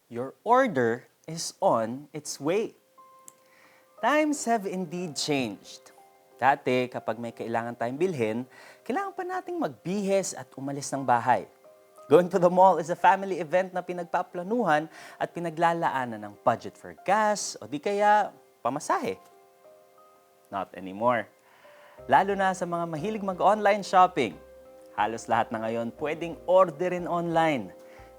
Your order is on its way. Times have indeed changed. Dati, kapag may kailangan tayong bilhin, kailangan pa nating magbihis at umalis ng bahay. Going to the mall is a family event na pinagpaplanuhan at pinaglalaanan ng budget for gas o di kaya pamasahe. Not anymore. Lalo na sa mga mahilig mag-online shopping. Halos lahat na ngayon pwedeng orderin online.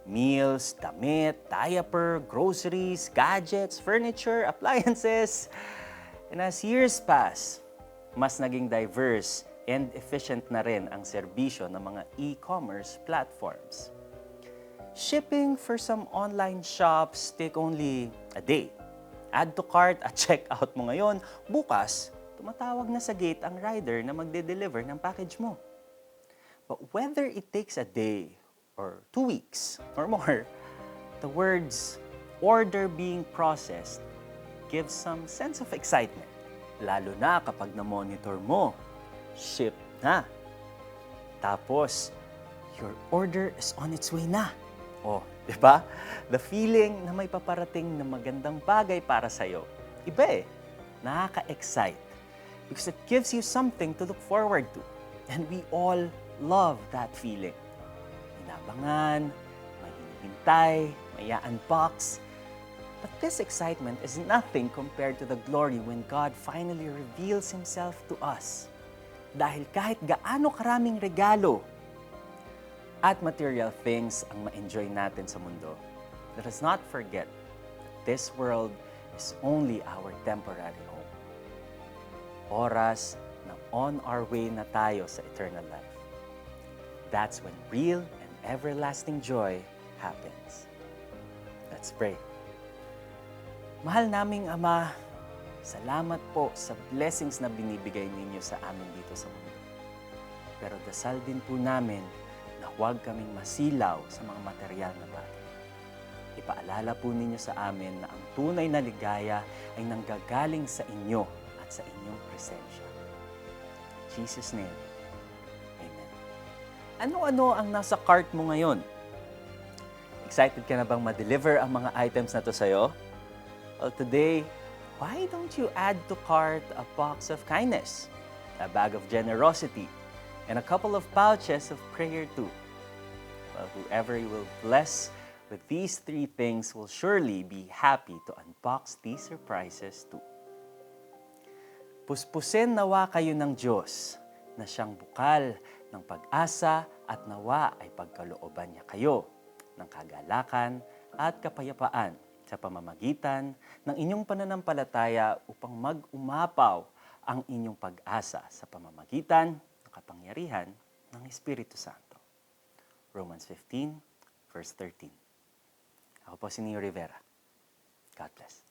Meals, damit, diaper, groceries, gadgets, furniture, appliances. And as years pass, mas naging diverse and efficient na rin ang serbisyo ng mga e-commerce platforms. Shipping for some online shops take only a day. Add to cart at check out mo ngayon, bukas, tumatawag na sa gate ang rider na magde-deliver ng package mo. But whether it takes a day or 2 weeks or more, the words order being processed gives some sense of excitement. Lalo na kapag na-monitor mo, ship na. Tapos, your order is on its way na. Oh, di ba? The feeling na may paparating na magandang bagay para sa'yo. Iba eh. Nakaka-excite. Because it gives you something to look forward to. And we all love that feeling. Inabangan, may hinihintay, may unbox. But this excitement is nothing compared to the glory when God finally reveals Himself to us. Dahil kahit gaano karaming regalo at material things ang ma-enjoy natin sa mundo, let us not forget that this world is only our temporary home. Oras na on our way na tayo sa eternal life. That's when real and everlasting joy happens. Let's pray. Mahal naming Ama, salamat po sa blessings na binibigay ninyo sa amin dito sa mundo. Pero dasal din po namin na huwag kaming masilaw sa mga material na bagay. Ipaalala po ninyo sa amin na ang tunay na ligaya ay nanggagaling sa inyo at sa inyong presensya. In Jesus' name, Amen. Ano-ano ang nasa cart mo ngayon? Excited ka na bang ma-deliver ang mga items na to sa'yo? Well, today, why don't you add to cart a box of kindness, a bag of generosity, and a couple of pouches of prayer too? Well, whoever you will bless with these 3 things will surely be happy to unbox these surprises too. Puspusin nawa kayo ng Diyos na siyang bukal ng pag-asa at nawa ay pagkalooban niya kayo ng kagalakan at kapayapaan sa pamamagitan ng inyong pananampalataya upang mag-umapaw ang inyong pag-asa sa pamamagitan ng kapangyarihan ng Espiritu Santo. Romans 15, verse 13. Ako po si Neo Rivera. God bless.